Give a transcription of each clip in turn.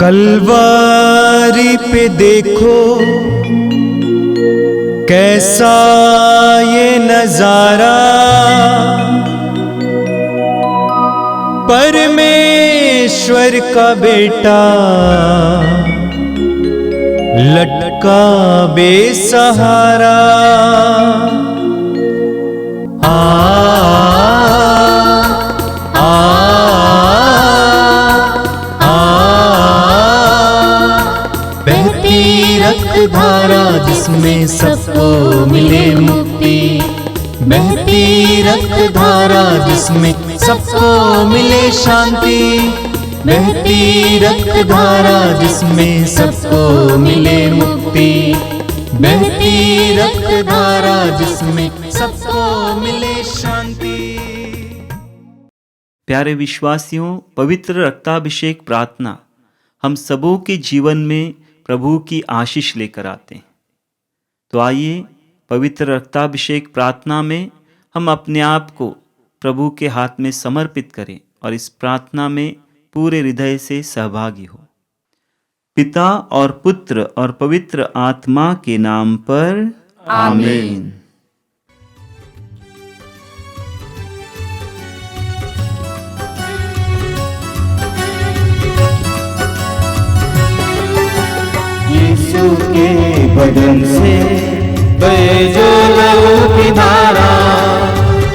कलवारी पे देखो कैसा ये नजारा, परमेश्वर का बेटा लटका बेसहारा। बहती रक्त धारा जिसमें सबको मिले मुक्ति, बहती रक्त धारा जिसमें सबको मिले शांति, बहती रक्त धारा जिसमें सबको मिले मुक्ति, बहती रक्त धारा जिसमें सबको मिले शांति। प्यारे विश्वासियों, पवित्र रक्ताभिषेक प्रार्थना हम सबों के जीवन में प्रभु की आशीष लेकर आते हैं। तो आइए पवित्र रक्ताभिषेक प्रार्थना में हम अपने आप को प्रभु के हाथ में समर्पित करें और इस प्रार्थना में पूरे हृदय से सहभागी हो। पिता और पुत्र और पवित्र आत्मा के नाम पर आमीन। यीशु के बदन से बहे जो लहू की धारा,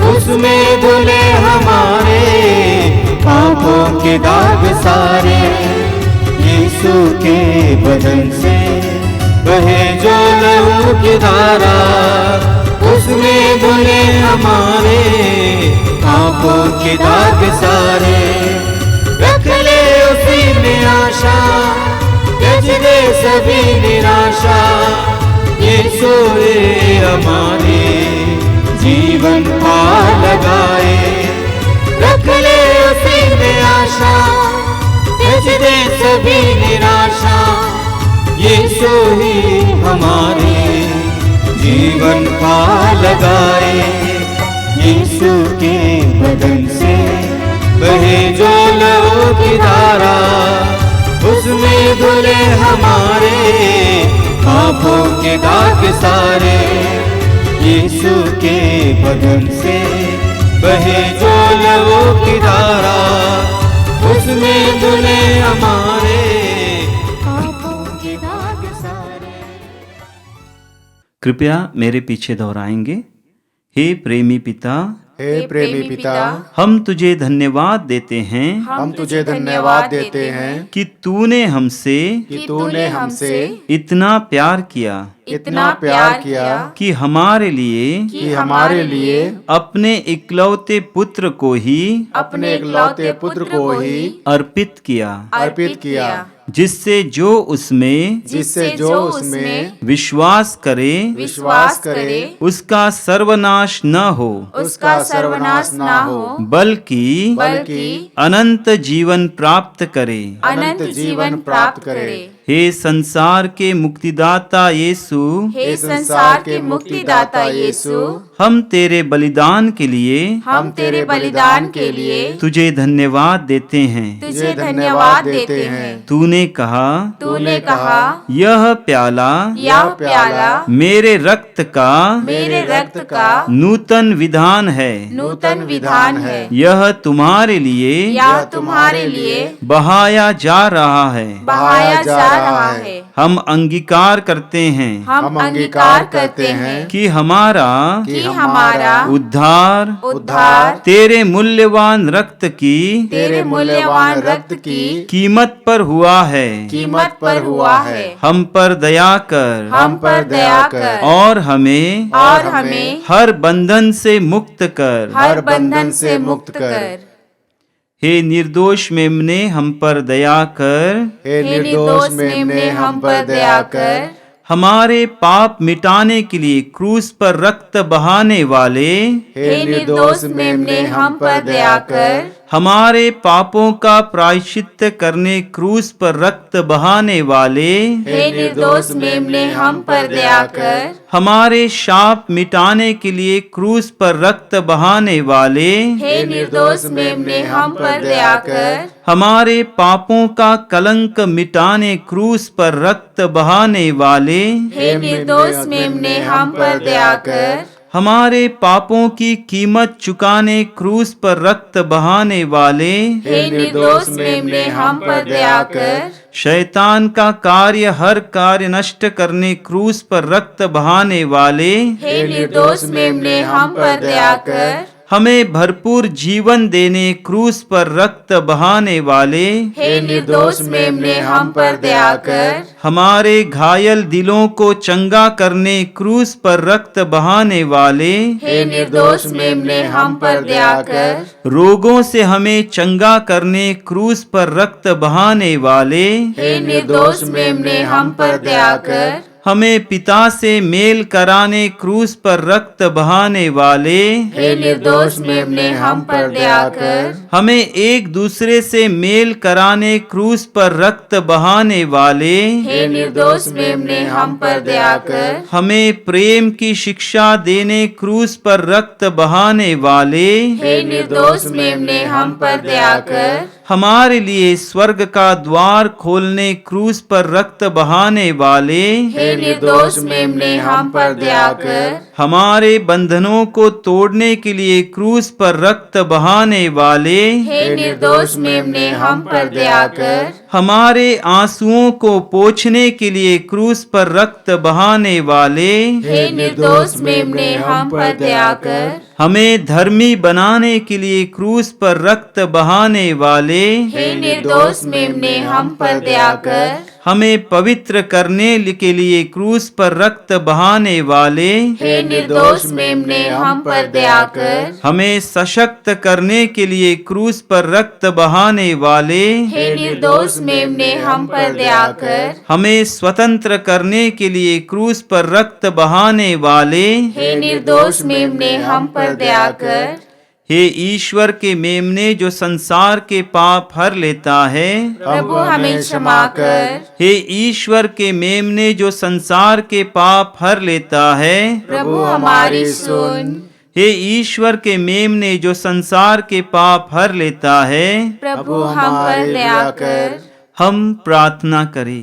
उसमें धुले हमारे पापों के दाग सारे। यीशु के बदन से बहे जो लहू की धारा, उसमें धुले हमारे पापों के दाग सारे। रख ले उसी में आशा, त्यज दे सभी निराशा, यीशु हमारे जीवन पार लगाए। रख ले उसी में आशा, त्यज दे सभी निराशा, यीशु ही हमारे जीवन पार लगाए। यीशु के बदन से बहे जो लहू की धारा, उसमें धुले हमारे पापों के दाग सारे। यीशु के बदन से बहे जो लहू की धारा, उसमें धुले हमारे पापों के दाग सारे। कृपया मेरे पीछे दोहराएंगे। हे प्रेमी पिता, हे प्रेमी पिता, हम तुझे धन्यवाद देते हैं हम तुझे धन्यवाद देते हैं कि तूने हमसे इतना प्यार किया कि हमारे लिए अपने इकलौते पुत्र को ही अर्पित किया, जिससे जो उसमें विश्वास करे उसका सर्वनाश न हो, बल्कि अनंत जीवन प्राप्त करे। हे संसार के मुक्तिदाता यीशु, हम तेरे बलिदान के लिए तुझे धन्यवाद देते हैं। तूने कहा यह प्याला मेरे रक्त का नूतन विधान है, यह तुम्हारे लिए बहाया जा रहा है। हम अंगीकार करते हैं कि हमारा उद्धार तेरे मूल्यवान रक्त की कीमत पर हुआ है। हम पर दया कर और हमें हर बंधन से मुक्त कर। हे निर्दोष मेमने हम पर दया कर, हमारे पाप मिटाने के लिए क्रूस पर रक्त बहाने वाले, हे निर्दोष मेमने हम पर दया कर, हमारे पापों का प्रायश्चित करने क्रूस पर रक्त बहाने वाले, हे निर्दोष मेमने हम पर दया कर, हमारे शाप मिटाने के लिए क्रूस पर रक्त बहाने वाले, हे निर्दोष मेमने हम पर दया कर, हमारे पापों का कलंक मिटाने क्रूस पर रक्त बहाने वाले, हे निर्दोष मेमने हम पर दया कर, हमारे पापों की कीमत चुकाने क्रूस पर रक्त बहाने वाले, हे निर्दोष मेमने हम पर दया कर, शैतान का हर कार्य नष्ट करने क्रूस पर रक्त बहाने वाले, हे निर्दोष मेमने हम पर दया कर, हमें भरपूर जीवन देने क्रूस पर रक्त बहाने वाले, हे निर्दोष मेमने हम पर दया कर, हमारे घायल दिलों को चंगा करने क्रूस पर रक्त बहाने वाले, हे निर्दोष मेमने हम पर दया कर, रोगों से हमें चंगा करने क्रूस पर रक्त बहाने वाले, हे निर्दोष मेमने हम पर दया कर, हमें पिता से मेल कराने क्रूस पर रक्त बहाने वाले, हे निर्दोष मेमने हम पर दया कर, हमें एक दूसरे से मेल कराने क्रूस पर रक्त बहाने वाले, हे निर्दोष मेमने हम पर दया कर, हमें प्रेम की शिक्षा देने क्रूस पर रक्त बहाने वाले, हे निर्दोष मेमने हम पर दया कर, हमारे लिए स्वर्ग का द्वार खोलने क्रूस पर रक्त बहाने वाले, हे निर्दोष मेमने हम पर दया कर, हमारे बंधनों को तोड़ने के लिए क्रूस पर रक्त बहाने वाले, हे निर्दोष मेमने हम पर दया कर, हमारे आंसुओं को पोंछने के लिए क्रूस पर रक्त बहाने वाले, हे निर्दोष मेमने हम पर दया कर, हमें धर्मी बनाने के लिए क्रूस पर रक्त बहाने वाले, हे निर्दोष मेमने हम पर दया कर, हमें पवित्र करने के लिए क्रूस पर रक्त बहाने वाले, हे निर्दोष मेमने हम पर दया कर, हमें सशक्त करने के लिए क्रूस पर रक्त बहाने वाले, हे निर्दोष मेमने हम पर दया कर, हमें स्वतंत्र करने के लिए क्रूस पर रक्त बहाने वाले, हे निर्दोष मेमने हम पर दया कर, हे ईश्वर के मेमने जो संसार के पाप हर लेता है, प्रभु हमें क्षमा कर, हे ईश्वर के मेमने जो संसार के पाप हर लेता है, प्रभु हमारी सुन, हे ईश्वर के मेमने जो संसार के पाप हर लेता है, प्रभु हम पर दया कर, हम प्रार्थना करें।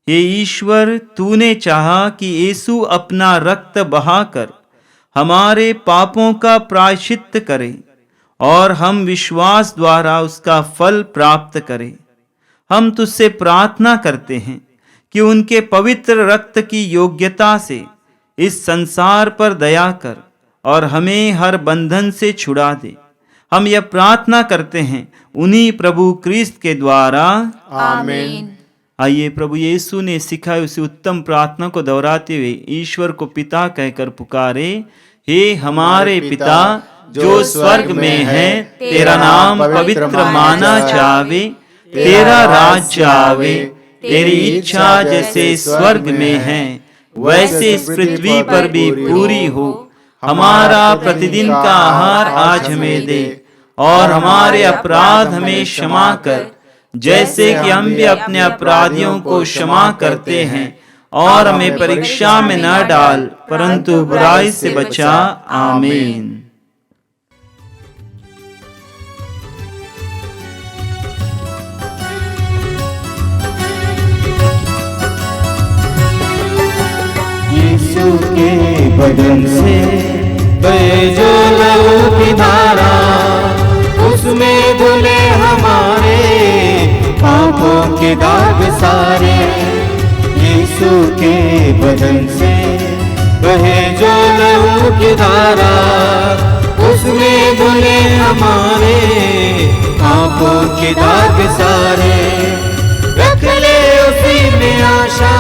हे ईश्वर, तूने चाहा कि यीशु अपना रक्त बहाकर हमारे पापों का प्रायश्चित करे और हम विश्वास द्वारा उसका फल प्राप्त करें। हम तुझसे प्रार्थना करते हैं कि उनके पवित्र रक्त की योग्यता से इस संसार पर दया कर और हमें हर बंधन से छुड़ा दे। हम यह प्रार्थना करते हैं उन्हीं प्रभु क्रिस्त के द्वारा, आमीन। आइए प्रभु यीशु ने सिखाई उसी उत्तम प्रार्थना को दोहराते हुए ईश्वर को पिता कहकर पुकारे। हे हमारे पिता जो स्वर्ग में है, तेरा नाम पवित्र माना जावे, तेरा राज्य आवे, तेरी इच्छा जैसे स्वर्ग में है वैसे इस पृथ्वी पर भी पूरी हो। हमारा प्रतिदिन का आहार आज हमें दे और हमारे अपराध हमें क्षमा कर, जैसे कि हम भी अपने अपराधियों को क्षमा करते हैं, और हमें परीक्षा में न डाल परंतु बुराई से बचा। आमीन। यीशु के बदन से बहे जो लहू की धारा, उसमें धुले हमारे पापों के दाग सारे। यीशु के बदन से बहे जो लहू की धारा, उसमें धुले हमारे पापों के दाग सारे। रख ले उसी में आशा,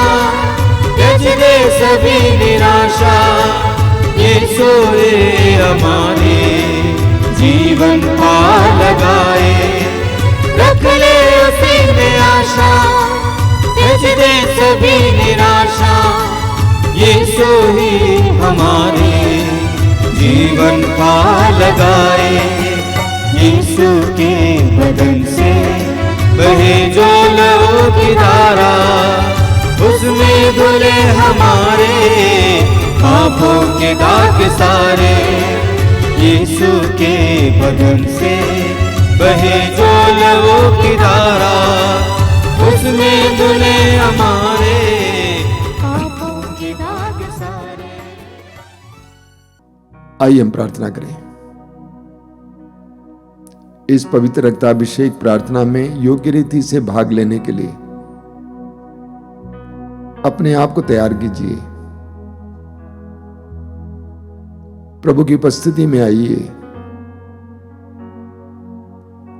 त्यज दे सभी निराशा। यीशु हमारे जीवन पा लगाए। रख ले उसी में आशा, त्यज दे सभी निराशा। यीशु ही हमारे जीवन पा लगाए। यीशु के बदन से बहे जो लहू की धारा, उसमें धुले हमारे पापों के दाग सारे। यीशु के बदन से बहे जो लहू की धारा, उसमें धुले हमारे पापों के दाग सारे। आइए हम प्रार्थना करें। इस पवित्र रक्ताभिषेक प्रार्थना में योग्य रीति से भाग लेने के लिए अपने आप को तैयार कीजिए। प्रभु की उपस्थिति में आइए।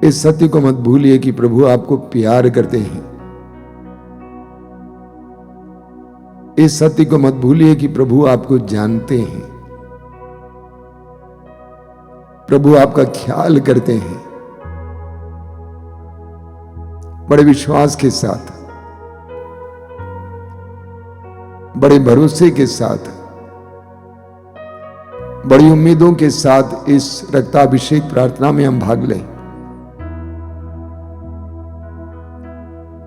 इस सत्य को मत भूलिए कि प्रभु आपको प्यार करते हैं। इस सत्य को मत भूलिए कि प्रभु आपको जानते हैं। प्रभु आपका ख्याल करते हैं। बड़े विश्वास के साथ, बड़े भरोसे के साथ, बड़ी उम्मीदों के साथ इस रक्ताभिषेक प्रार्थना में हम भाग लें।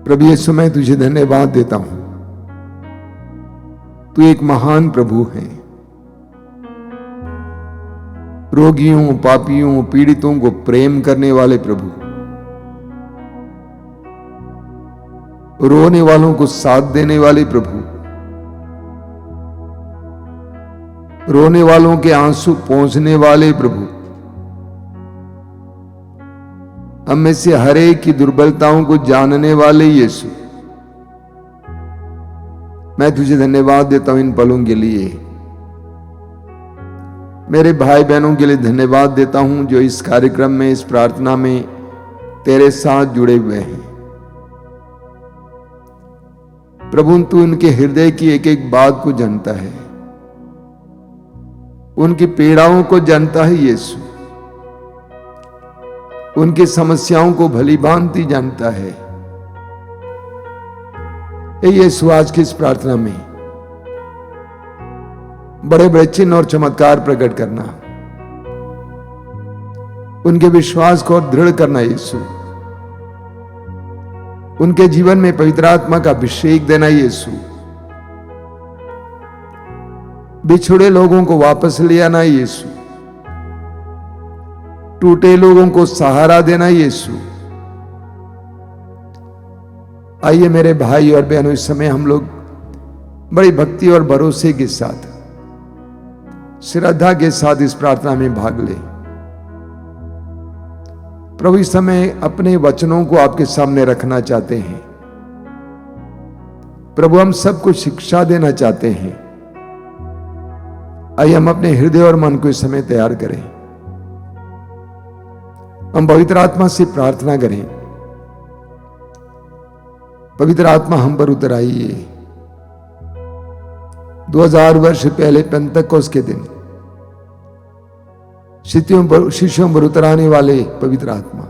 प्रभु यीशु, मैं तुझे धन्यवाद देता हूं। तू एक महान प्रभु है। रोगियों, पापियों, पीड़ितों को प्रेम करने वाले प्रभु, रोने वालों को साथ देने वाले प्रभु, रोने वालों के आंसू पोंछने वाले प्रभु, हम में से हर एक की दुर्बलताओं को जानने वाले यीशु, मैं तुझे धन्यवाद देता हूं इन पलों के लिए। मेरे भाई बहनों के लिए धन्यवाद देता हूं जो इस कार्यक्रम में, इस प्रार्थना में तेरे साथ जुड़े हुए हैं। प्रभु, तू उनके हृदय की एक एक बात को जानता है, उनकी पीड़ाओं को जानता है यीशु, उनकी समस्याओं को भली भांति जानता है। यीशु, आज की इस प्रार्थना में बड़े बड़े चिन्ह और चमत्कार प्रकट करना, उनके विश्वास को और दृढ़ करना यीशु, उनके जीवन में पवित्र आत्मा का अभिषेक देना यीशु, बिछुड़े लोगों को वापस ले आना यीशु, टूटे लोगों को सहारा देना यीशु। आइए मेरे भाई और बहनों, इस समय हम लोग बड़ी भक्ति और भरोसे के साथ, श्रद्धा के साथ इस प्रार्थना में भाग ले। प्रभु, इस समय अपने वचनों को आपके सामने रखना चाहते हैं। प्रभु, हम सबको शिक्षा देना चाहते हैं। आइए हम अपने हृदय और मन को इस समय तैयार करें। हम पवित्र आत्मा से प्रार्थना करें। पवित्र आत्मा हम पर उतर आइए। 2000 वर्ष पहले पेंतकोस्त के दिन शिष्यों पर उतर आने वाले पवित्र आत्मा,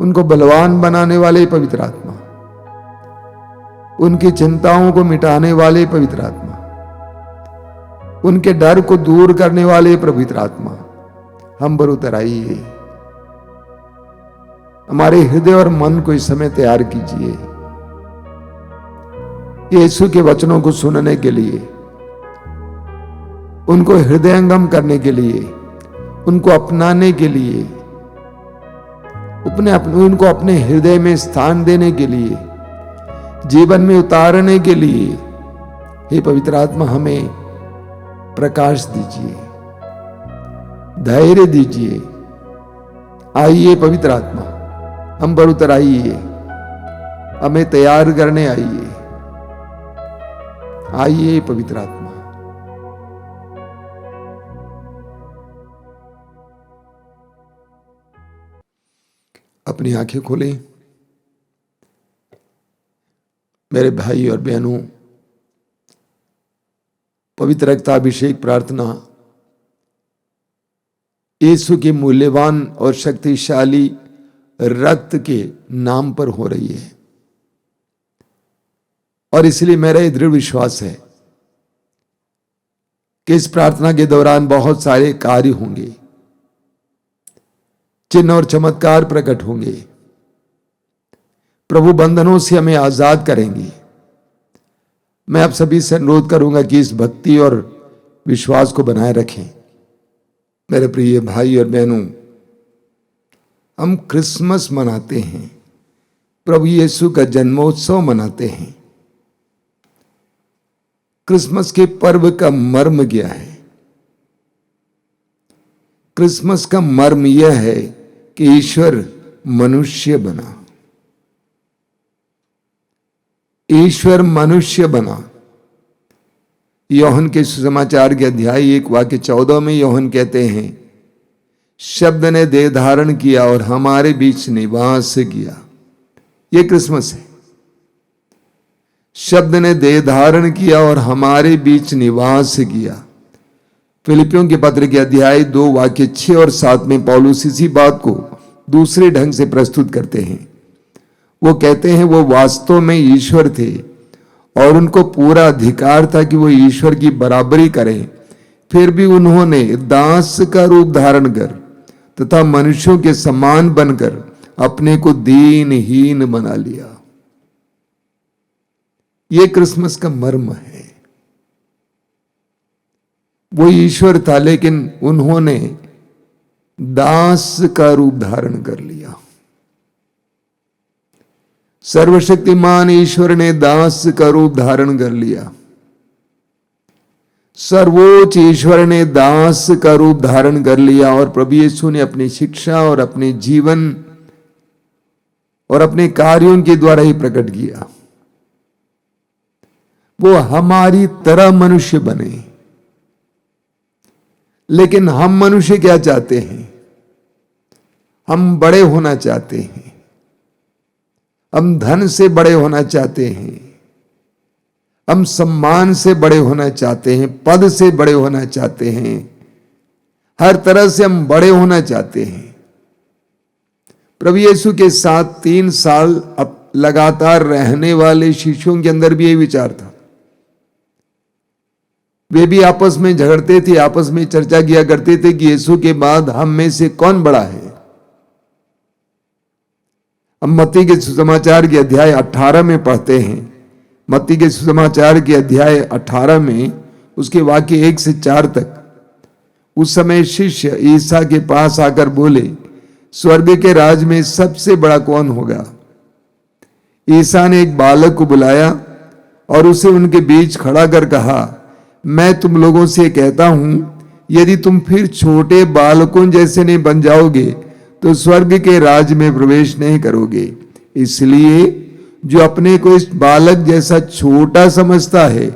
उनको बलवान बनाने वाले पवित्र आत्मा, उनकी चिंताओं को मिटाने वाले पवित्र आत्मा, उनके डर को दूर करने वाले पवित्र आत्मा, हम पर उतर आइए। हमारे हृदय और मन को इस समय तैयार कीजिए यीशु के वचनों को सुनने के लिए, उनको हृदयंगम करने के लिए, उनको अपनाने के लिए, उनको अपने हृदय में स्थान देने के लिए, जीवन में उतारने के लिए। हे पवित्र आत्मा, हमें प्रकाश दीजिए, धैर्य दीजिए। आइए पवित्र आत्मा, हम पर उतर आइए, हमें तैयार करने आइए। आइए पवित्र आत्मा। अपनी आंखें खोलें। मेरे भाई और बहनों, पवित्र रक्ताभिषेक प्रार्थना यीशु के मूल्यवान और शक्तिशाली रक्त के नाम पर हो रही है, और इसलिए मेरा यह दृढ़ विश्वास है कि इस प्रार्थना के दौरान बहुत सारे कार्य होंगे। चिन्ह और चमत्कार प्रकट होंगे। प्रभु बंधनों से हमें आजाद करेंगे। मैं आप सभी से अनुरोध करूंगा कि इस भक्ति और विश्वास को बनाए रखें। मेरे प्रिय भाई और बहनों, हम क्रिसमस मनाते हैं, प्रभु यीशु का जन्मोत्सव मनाते हैं। क्रिसमस के पर्व का मर्म क्या है? क्रिसमस का मर्म यह है कि ईश्वर मनुष्य बना। ईश्वर मनुष्य बना। योहन के सुसमाचार के अध्याय 1 वाक्य 14 में योहन कहते हैं, शब्द ने देह धारण किया और हमारे बीच निवास किया। यह क्रिसमस है। शब्द ने देह धारण किया और हमारे बीच निवास किया। फिलिपियों के पत्र के अध्याय 2 वाक्य 6 और 7 में पौलुस इसी बात को दूसरे ढंग से प्रस्तुत करते हैं। वो कहते हैं वो वास्तव में ईश्वर थे और उनको पूरा अधिकार था कि वो ईश्वर की बराबरी करें, फिर भी उन्होंने दास का रूप धारण कर तथा मनुष्यों के समान बनकर अपने को दीनहीन बना लिया। यह क्रिसमस का मर्म है। वो ईश्वर था लेकिन उन्होंने दास का रूप धारण कर लिया। सर्वशक्तिमान ईश्वर ने दास का रूप धारण कर लिया। सर्वोच्च ईश्वर ने दास का रूप धारण कर लिया और प्रभु यीशु ने अपनी शिक्षा और अपने जीवन और अपने कार्यों के द्वारा ही प्रकट किया। वो हमारी तरह मनुष्य बने। लेकिन हम मनुष्य क्या चाहते हैं? हम बड़े होना चाहते हैं। हम धन से बड़े होना चाहते हैं। हम सम्मान से बड़े होना चाहते हैं, पद से बड़े होना चाहते हैं, हर तरह से हम बड़े होना चाहते हैं। प्रभु यीशु के साथ 3 साल अब लगातार रहने वाले शिष्यों के अंदर भी यही विचार था। वे भी आपस में झगड़ते थे, आपस में चर्चा किया करते थे कि यीशु के बाद हम में से कौन बड़ा है। हम मत्ती के सुसमाचार के अध्याय 18 में पढ़ते हैं। मत्ती के सुसमाचार के अध्याय 18 में उसके वाक्य 1 से 4 तक, उस समय शिष्य ईसा के पास आकर बोले, स्वर्ग के राज में सबसे बड़ा कौन होगा? ईसा ने एक बालक को बुलाया और उसे उनके बीच खड़ा कर कहा, मैं तुम लोगों से कहता हूं, यदि तुम फिर छोटे बालकों जैसे नहीं बन जाओगे तो स्वर्ग के राज में प्रवेश नहीं करोगे। इसलिए जो अपने को इस बालक जैसा छोटा समझता है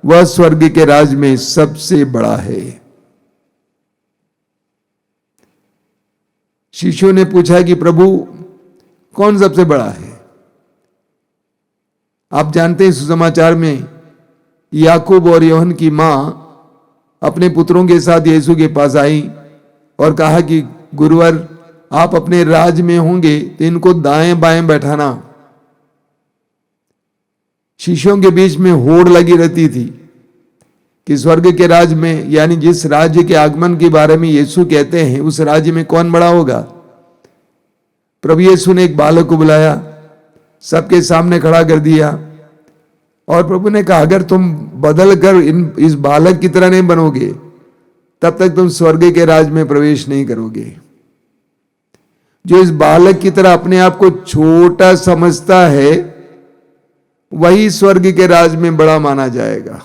वह स्वर्ग के राज में सबसे बड़ा है। शिष्यों ने पूछा कि प्रभु कौन सबसे बड़ा है? आप जानते हैं सुसमाचार में याकूब और योहन की मां अपने पुत्रों के साथ यीशु के पास आई और कहा कि गुरुवर, आप अपने राज में होंगे तो इनको दाएं बाएं बैठाना। शिष्यों के बीच में होड़ लगी रहती थी कि स्वर्ग के राज में, यानी जिस राज्य के आगमन के बारे में यीशु कहते हैं, उस राज्य में कौन बड़ा होगा। प्रभु यीशु ने एक बालक को बुलाया, सबके सामने खड़ा कर दिया और प्रभु ने कहा, अगर तुम बदल कर इस बालक की तरह नहीं बनोगे तब तक तुम स्वर्ग के राज में प्रवेश नहीं करोगे। जो इस बालक की तरह अपने आप को छोटा समझता है वही स्वर्ग के राज में बड़ा माना जाएगा।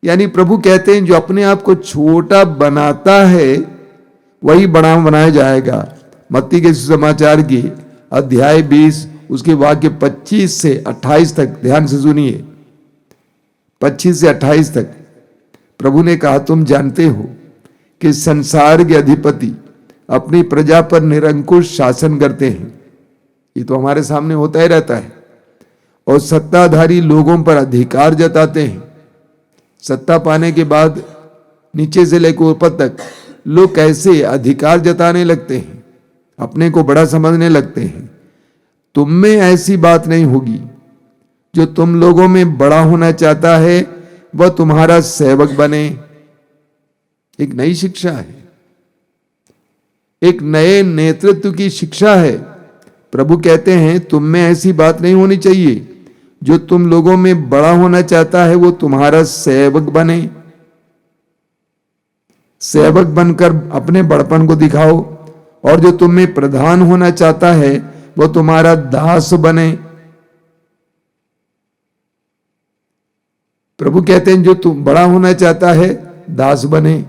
यानी प्रभु कहते हैं जो अपने आप को छोटा बनाता है वही बड़ा बनाया जाएगा। मत्ती के सुसमाचार की अध्याय 20 उसके वाक्य 25 से 28 तक ध्यान से सुनिए। 25 से 28 तक प्रभु ने कहा, तुम जानते हो कि संसार के अधिपति अपनी प्रजा पर निरंकुश शासन करते हैं। ये तो हमारे सामने होता ही रहता है। और सत्ताधारी लोगों पर अधिकार जताते हैं। सत्ता पाने के बाद नीचे से लेकर ऊपर तक लोग कैसे अधिकार जताने लगते हैं, अपने को बड़ा समझने लगते हैं। तुम में ऐसी बात नहीं होगी। जो तुम लोगों में बड़ा होना चाहता है वह तुम्हारा सेवक बने। एक नई शिक्षा है। एक नए नेतृत्व की शिक्षा है। प्रभु कहते हैं तुम में ऐसी बात नहीं होनी चाहिए। जो तुम लोगों में बड़ा होना चाहता है वो तुम्हारा सेवक बने। सेवक बनकर अपने बड़पन को दिखाओ, और जो तुम में प्रधान होना चाहता है वो तुम्हारा दास बने। प्रभु कहते हैं जो तुम बड़ा होना चाहता है दास बने,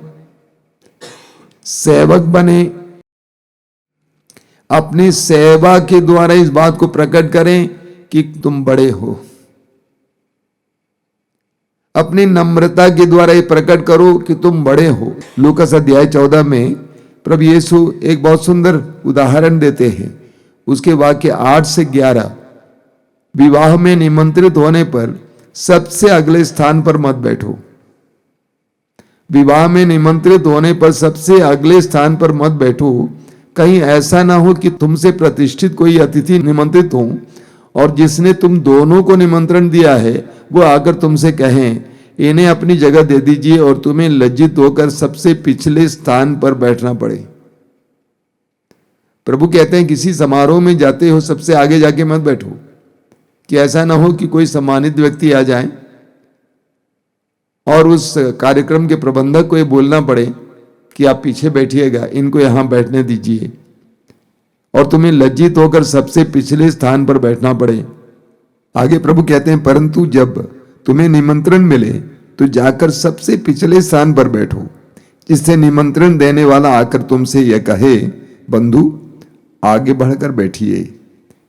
सेवक बने। अपनी सेवा के द्वारा इस बात को प्रकट करें कि तुम बड़े हो। अपनी नम्रता के द्वारा ये प्रकट करो कि तुम बड़े हो। लूकास अध्याय 14 में प्रभु यीशु एक बहुत सुंदर उदाहरण देते हैं। उसके वाक्य 8 से 11, विवाह में निमंत्रित होने पर सबसे अगले स्थान पर मत बैठो। विवाह में निमंत्रित होने पर सबसे अगले स्थान पर मत बैठो। कहीं ऐसा ना हो कि तुमसे प्रतिष्ठित कोई अतिथि निमंत्रित हो और जिसने तुम दोनों को निमंत्रण दिया है वो आकर तुमसे कहें इन्हें अपनी जगह दे दीजिए, और तुम्हें लज्जित होकर सबसे पिछले स्थान पर बैठना पड़े। प्रभु कहते हैं किसी समारोह में जाते हो सबसे आगे जाके मत बैठो, कि ऐसा ना हो कि कोई सम्मानित व्यक्ति आ जाए और उस कार्यक्रम के प्रबंधक को ये बोलना पड़े कि आप पीछे बैठिएगा, इनको यहां बैठने दीजिए, और तुम्हें लज्जित होकर सबसे पिछले स्थान पर बैठना पड़े। आगे प्रभु कहते हैं परंतु जब तुम्हें निमंत्रण मिले तो जाकर सबसे पिछले स्थान पर बैठो, जिससे निमंत्रण देने वाला आकर तुमसे यह कहे बंधु आगे बढ़कर बैठिए।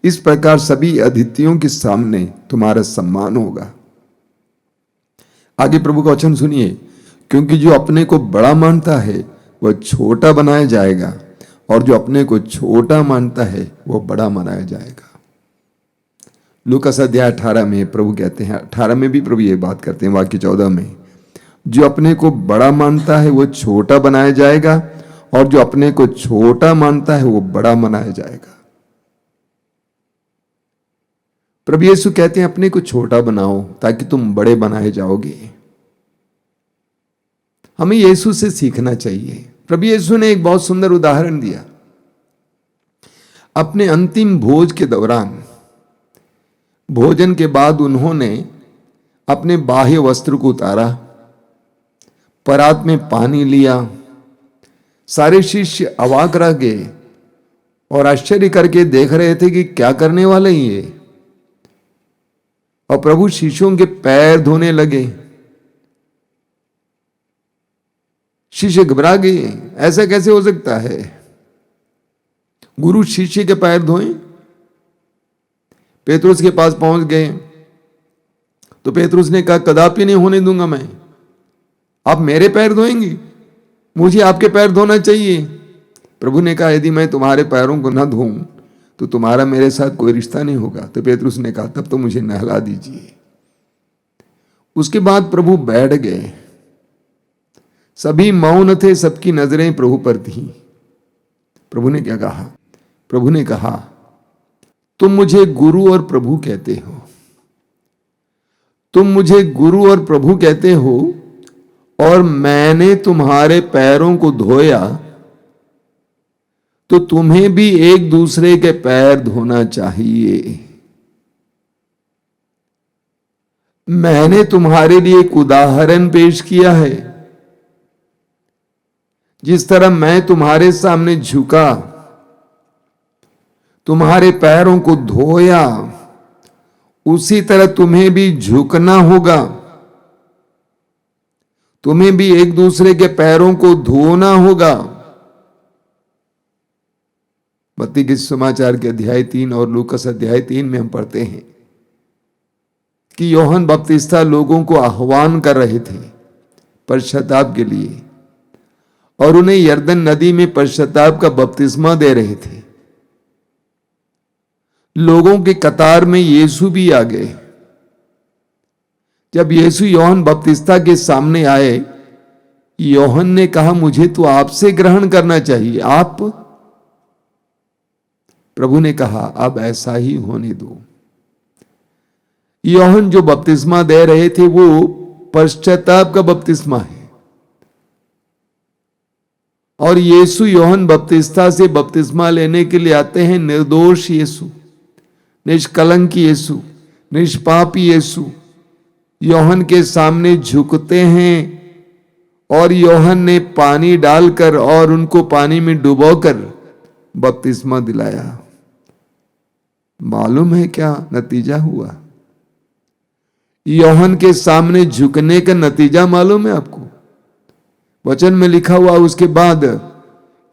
इस प्रकार सभी अतिथियों के सामने तुम्हारा सम्मान होगा। आगे प्रभु का वचन सुनिए, क्योंकि जो अपने को बड़ा मानता है वह छोटा बनाया जाएगा, और जो अपने को छोटा मानता है वह बड़ा मनाया जाएगा। लूकास अध्याय 18 में प्रभु कहते हैं, 18 में भी प्रभु ये बात करते हैं वाक्य 14 में, जो अपने को बड़ा मानता है वो छोटा बनाया जाएगा, और जो अपने को छोटा मानता है वो बड़ा मनाया जाएगा। प्रभु यीशु कहते हैं अपने को छोटा बनाओ ताकि तुम बड़े बनाए जाओगे। हमें यीशु से सीखना चाहिए। प्रभु यीशु ने एक बहुत सुंदर उदाहरण दिया। अपने अंतिम भोज के दौरान, भोजन के बाद उन्होंने अपने बाह्य वस्त्र को उतारा, परात में पानी लिया। सारे शिष्य अवाक रह गए और आश्चर्य करके देख रहे थे कि क्या करने वाले हैं ये। और प्रभु शिष्यों के पैर धोने लगे। शिष्य घबरा गए, ऐसा कैसे हो सकता है गुरु शिष्य के पैर धोएं। पेतरुस के पास पहुंच गए तो पेतरुस ने कहा कदापि नहीं होने दूंगा मैं, आप मेरे पैर धोएंगे, मुझे आपके पैर धोना चाहिए। प्रभु ने कहा यदि मैं तुम्हारे पैरों को न धोऊं तो तुम्हारा मेरे साथ कोई रिश्ता नहीं होगा। तो पेतरुस ने कहा तब तो मुझे नहला दीजिए। उसके बाद प्रभु बैठ गए। सभी मौन थे, सबकी नजरें प्रभु पर थीं। प्रभु ने क्या कहा? प्रभु ने कहा तुम मुझे गुरु और प्रभु कहते हो, तुम मुझे गुरु और प्रभु कहते हो, और मैंने तुम्हारे पैरों को धोया, तो तुम्हें भी एक दूसरे के पैर धोना चाहिए। मैंने तुम्हारे लिए एक उदाहरण पेश किया है। जिस तरह मैं तुम्हारे सामने झुका, तुम्हारे पैरों को धोया, उसी तरह तुम्हें भी झुकना होगा। तुम्हें भी एक दूसरे के पैरों को धोना होगा। मत्ती के समाचार के अध्याय 3 और लूकास अध्याय 3 में हम पढ़ते हैं कि यूहन्ना बपतिस्ता लोगों को आह्वान कर रहे थे पश्चाताप के लिए, और उन्हें यरदन नदी में पश्चाताप का बपतिस्मा दे रहे थे। लोगों के कतार में यीशु भी आ गए। जब यीशु यूहन्ना बपतिस्ता के सामने आए, यूहन्ना ने कहा मुझे तो आपसे ग्रहण करना चाहिए, आप? प्रभु ने कहा अब ऐसा ही होने दो। यूहन्ना जो बपतिस्मा दे रहे थे वो पश्चाताप का बपतिस्मा है, और यीशु यूहन्ना बपतिस्ता से बपतिस्मा लेने के लिए आते हैं। निर्दोष यीशु, निष्कलंक यीशु, निष्पाप यीशु यूहन्ना के सामने झुकते हैं और यूहन्ना ने पानी डालकर और उनको पानी में डुबोकर बपतिस्मा दिलाया। मालूम है क्या नतीजा हुआ? यूहन्ना के सामने झुकने का नतीजा मालूम है आपको? वचन में लिखा हुआ, उसके बाद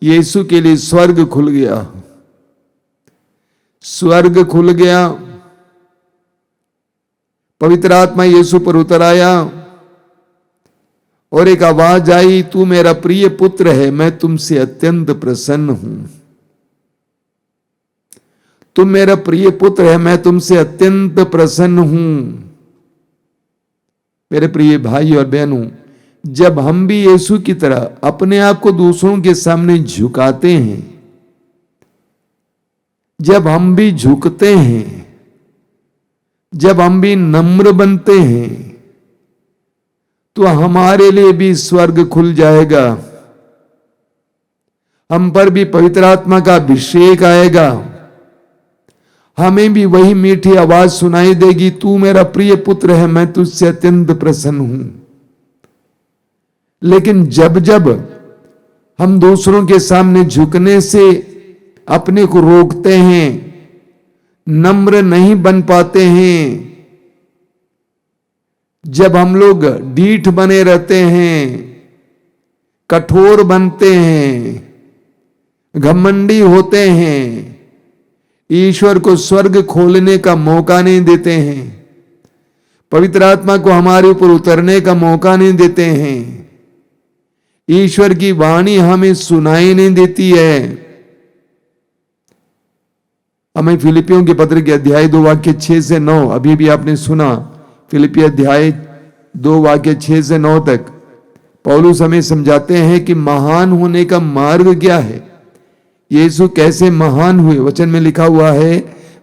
यीशु के लिए स्वर्ग खुल गया। स्वर्ग खुल गया, पवित्र आत्मा यीशु पर उतर आया और एक आवाज आई, तू मेरा प्रिय पुत्र है, मैं तुमसे अत्यंत प्रसन्न हूं। तुम मेरा प्रिय पुत्र है, मैं तुमसे अत्यंत प्रसन्न हूं। मेरे प्रिय भाई और बहनों, जब हम भी यीशु की तरह अपने आप को दूसरों के सामने झुकाते हैं, जब हम भी झुकते हैं, जब हम भी नम्र बनते हैं, तो हमारे लिए भी स्वर्ग खुल जाएगा। हम पर भी पवित्र आत्मा का अभिषेक आएगा। हमें भी वही मीठी आवाज सुनाई देगी, तू मेरा प्रिय पुत्र है, मैं तुझसे अत्यंत प्रसन्न हूं। लेकिन जब जब हम दूसरों के सामने झुकने से अपने को रोकते हैं, नम्र नहीं बन पाते हैं, जब हम लोग ढीठ बने रहते हैं, कठोर बनते हैं, घमंडी होते हैं, ईश्वर को स्वर्ग खोलने का मौका नहीं देते हैं, पवित्र आत्मा को हमारे ऊपर उतरने का मौका नहीं देते हैं, ईश्वर की वाणी हमें सुनाई नहीं देती है। हमें फिलिपियों के पत्र के अध्याय 2 वाक्य 6 से 9, अभी भी आपने सुना, फिलिपी अध्याय 2 वाक्य 6 से 9 तक पौलुस हमें समझाते हैं कि महान होने का मार्ग क्या है, यीशु कैसे महान हुए। वचन में लिखा हुआ है,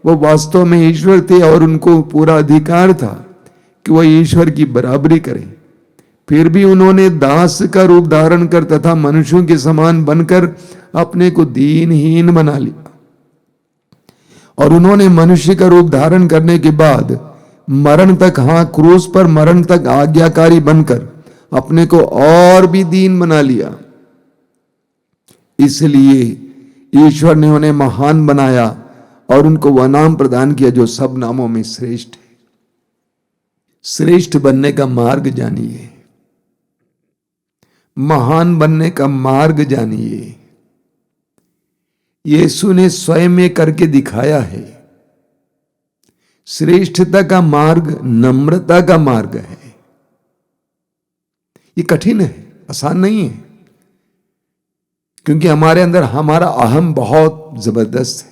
वो वास्तव में ईश्वर थे और उनको पूरा अधिकार था कि वो ईश्वर की बराबरी करें, फिर भी उन्होंने दास का रूप धारण कर तथा मनुष्यों के समान बनकर अपने को दीनहीन बना लिया। और उन्होंने मनुष्य का रूप धारण करने के बाद मरण तक, हाँ क्रूस पर मरण तक आज्ञाकारी बनकर अपने को और भी दीन बना लिया। इसलिए ईश्वर ने उन्हें महान बनाया और उनको वह नाम प्रदान किया जो सब नामों में श्रेष्ठ है। श्रेष्ठ बनने का मार्ग जानिए, महान बनने का मार्ग जानिए। यीशु ने स्वयं में करके दिखाया है। श्रेष्ठता का मार्ग नम्रता का मार्ग है। ये कठिन है, आसान नहीं है, क्योंकि हमारे अंदर हमारा अहम बहुत जबरदस्त है।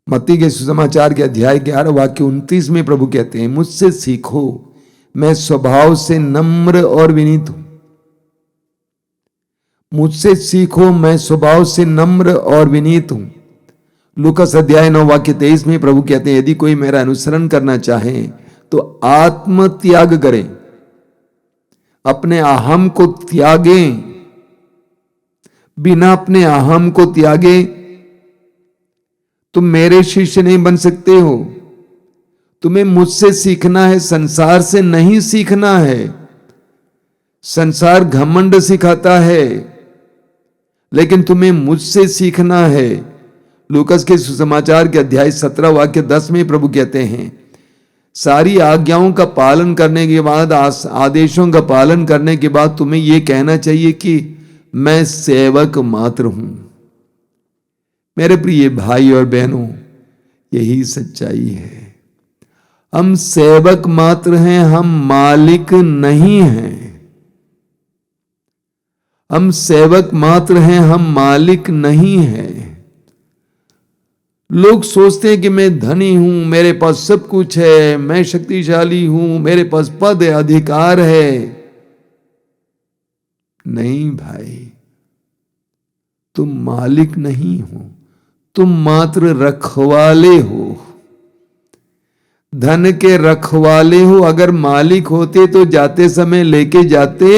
मत्ती के सुसमाचार के अध्याय 11 वाक्य 29 में प्रभु कहते हैं, मुझसे सीखो, मैं स्वभाव से नम्र और विनीत हूं। मुझसे सीखो, मैं स्वभाव से नम्र और विनीत हूं। लूकास अध्याय 9 वाक्य 23 में प्रभु कहते हैं, यदि कोई मेरा अनुसरण करना चाहे तो आत्म त्याग करें, अपने अहम को त्यागें। बिना अपने अहम को त्यागे तुम मेरे शिष्य नहीं बन सकते हो। तुम्हें मुझसे सीखना है, संसार से नहीं सीखना है। संसार घमंड सिखाता है, लेकिन तुम्हें मुझसे सीखना है। लूकास के सुसमाचार के अध्याय 17 वाक्य 10 में प्रभु कहते हैं, सारी आज्ञाओं का पालन करने के बाद, आदेशों का पालन करने के बाद तुम्हें यह कहना चाहिए कि मैं सेवक मात्र हूं। मेरे प्रिय भाई और बहनों, यही सच्चाई है। हम सेवक मात्र हैं, हम मालिक नहीं हैं। हम सेवक मात्र हैं, हम मालिक नहीं हैं। लोग सोचते हैं कि मैं धनी हूं, मेरे पास सब कुछ है, मैं शक्तिशाली हूं, मेरे पास पद है, अधिकार है। नहीं भाई, तुम मालिक नहीं हो, तुम मात्र रखवाले हो, धन के रखवाले हो। अगर मालिक होते तो जाते समय लेके जाते,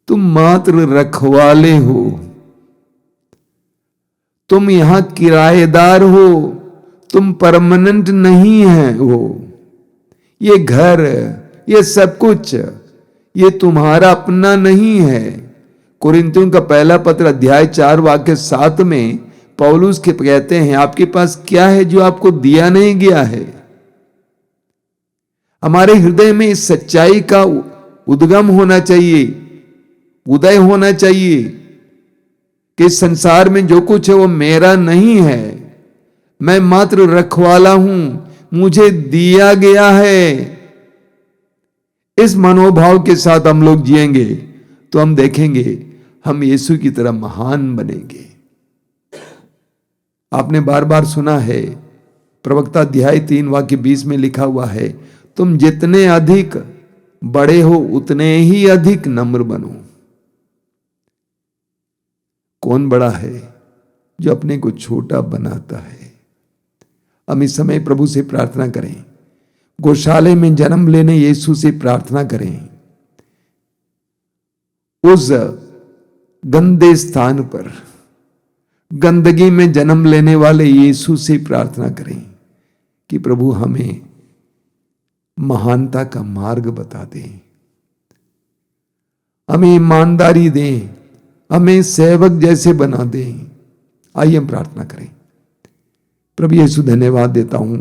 तुम मात्र रखवाले हो, तुम यहां किराएदार हो, तुम परमानेंट नहीं है हो। ये घर, ये सब कुछ, ये तुम्हारा अपना नहीं है। कुरिन्थियों का पहला पत्र अध्याय 4 वाक्य 7 में पौलुस के कहते हैं, आपके पास क्या है जो आपको दिया नहीं गया है। हमारे हृदय में इस सच्चाई का उद्गम होना चाहिए, उदय होना चाहिए कि संसार में जो कुछ है वो मेरा नहीं है, मैं मात्र रखवाला हूं, मुझे दिया गया है। इस मनोभाव के साथ हम लोग जिएंगे तो हम देखेंगे हम यीशु की तरह महान बनेंगे। आपने बार बार सुना है, प्रवक्ता अध्याय 3 वाक्य 20 में लिखा हुआ है, तुम जितने अधिक बड़े हो उतने ही अधिक नम्र बनो। कौन बड़ा है? जो अपने को छोटा बनाता है। हम इस समय प्रभु से प्रार्थना करें, गौशाले में जन्म लेने यीशु से प्रार्थना करें। उस गंदे स्थान पर गंदगी में जन्म लेने वाले यीशु से प्रार्थना करें कि प्रभु हमें महानता का मार्ग बता दें, हमें ईमानदारी दें, हमें सेवक जैसे बना दें। आइए हम प्रार्थना करें। प्रभु यीशु धन्यवाद देता हूं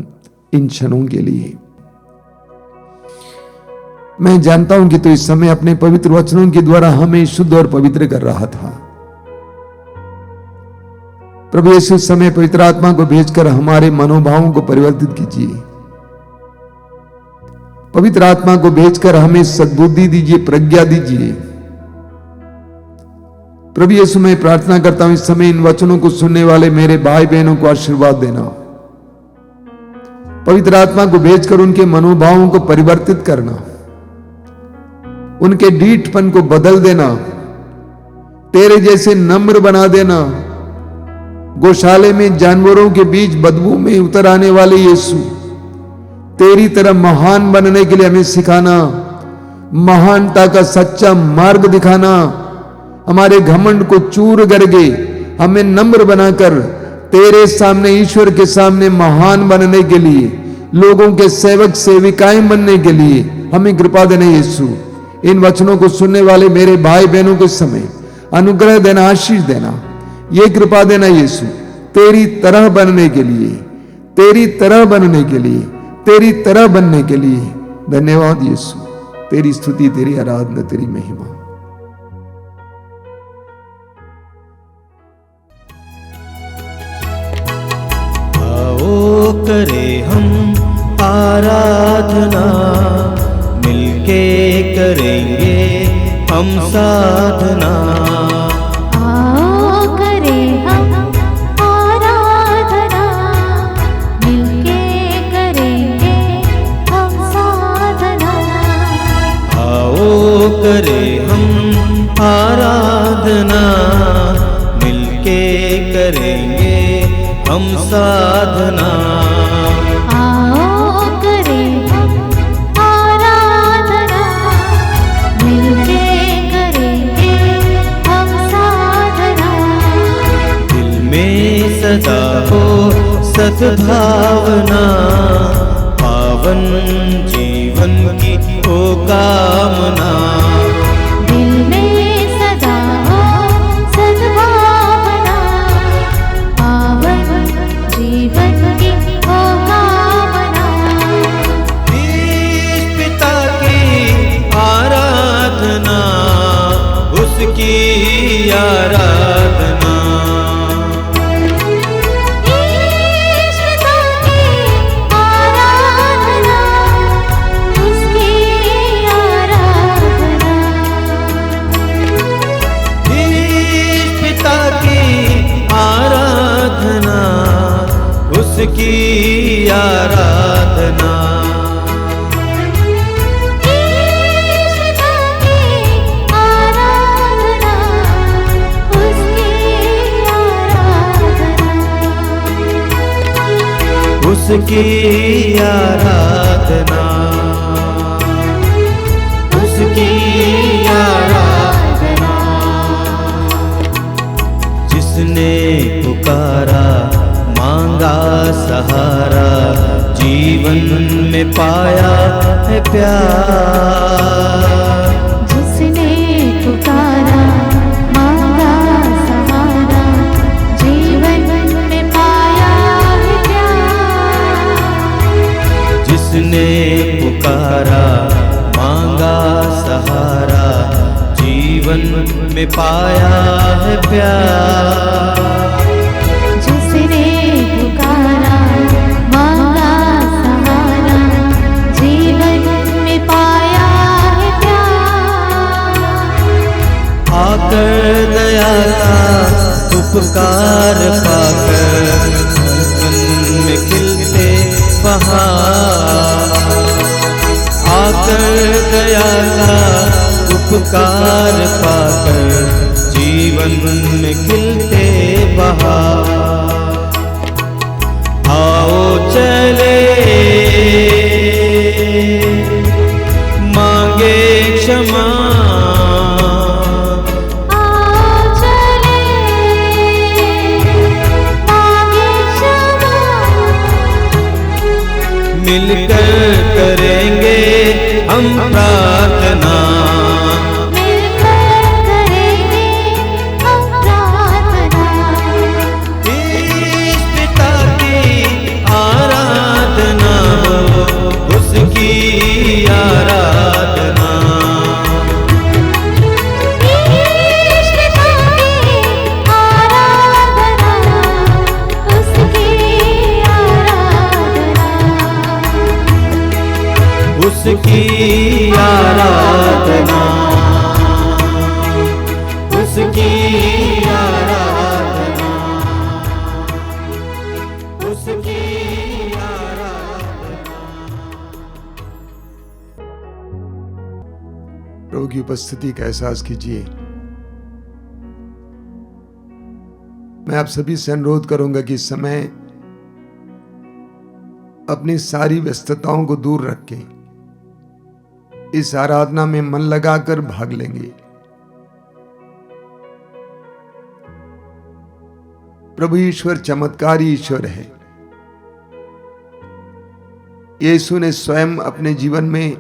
इन क्षणों के लिए। मैं जानता हूं कि तो इस समय अपने पवित्र वचनों के द्वारा हमें शुद्ध और पवित्र कर रहा था। प्रभु यीशु इस समय पवित्र आत्मा को भेजकर हमारे मनोभावों को परिवर्तित कीजिए। पवित्र आत्मा को भेजकर हमें सद्बुद्धि दीजिए, प्रज्ञा दीजिए। प्रभु यीशु मैं प्रार्थना करता हूं इस समय इन वचनों को सुनने वाले मेरे भाई बहनों को आशीर्वाद देना। पवित्र आत्मा को भेजकर उनके मनोभावों को परिवर्तित करना, उनके ढीठपन को बदल देना, तेरे जैसे नम्र बना देना। गौशाले में जानवरों के बीच बदबू में उतर आने वाले यीशु, तेरी तरह महान बनने के लिए हमें सिखाना, महानता का सच्चा मार्ग दिखाना। हमारे घमंड को चूर करके हमें नम्र बनाकर तेरे सामने, ईश्वर के सामने महान बनने के लिए, लोगों के सेवक सेविकाएं बनने के लिए हमें कृपा देना यीशु। इन वचनों को सुनने वाले मेरे भाई बहनों के समय अनुग्रह देना, आशीष देना, ये कृपा देना यीशु, तेरी तरह बनने के लिए, तेरी तरह बनने के लिए, तेरी तरह बनने के लिए। धन्यवाद यीशु, तेरी स्तुति, तेरी आराधना, तेरी महिमा। आओ करे हम आराधना, मिलके करेंगे हम साधना। आओ करें हम आराधना, मिलके करेंगे हम साधना। आओ करे हम आराधना, मिलके करेंगे हम साधना। आओ करें हम आराधना, मिलके करेंगे हम साधना। दिल में सदा हो सद्भावना, पावन जीवन की हो कामना। दिल में सदा हो सद्भावना, पावन जीवन की हो कामना। ईश पिता की आराधना, उसकी आराधना। ईश पिता की आराधना, उसकी आराधना। ईश पिता की आराधना, उसकी आराधना। ईश पिता की आराधना, उसकी आराधना। उसकी आराधना, उसकी आराधना। जिसने पुकारा मांगा सहारा, जीवन में पाया है प्यार। जिसने पुकारा मांगा सहारा, जीवन में पाया है प्यार। जिसने पुकारा मांगा सहारा, जीवन में पाया है प्यार। जिसने पुकारा मांगा सहारा, जीवन में पाया है प्यार। आकर दया का उपकार पाकर मन में खिलते बहार। आकर दया का उपकार पाकर जीवन में खिलते बहार। आओ चले मांगे क्षमा, आओ चले मांगे क्षमा। मिलकर करेंगे हम प्रार्थना। मिलकर करेंगे हम प्रार्थना। ईश पिता की आराधना हो, उसकी आराधना। ईश पिता की आराधना, उसकी आराधना। उसकी आराधना, उसकी आराधना, उसकी आराधना। प्रभु की उपस्थिति का एहसास कीजिए। मैं आप सभी से अनुरोध करूंगा कि इस समय अपनी सारी व्यस्तताओं को दूर रख के इस आराधना में मन लगाकर भाग लेंगे। प्रभु ईश्वर चमत्कारी ईश्वर है। यीशु ने स्वयं अपने जीवन में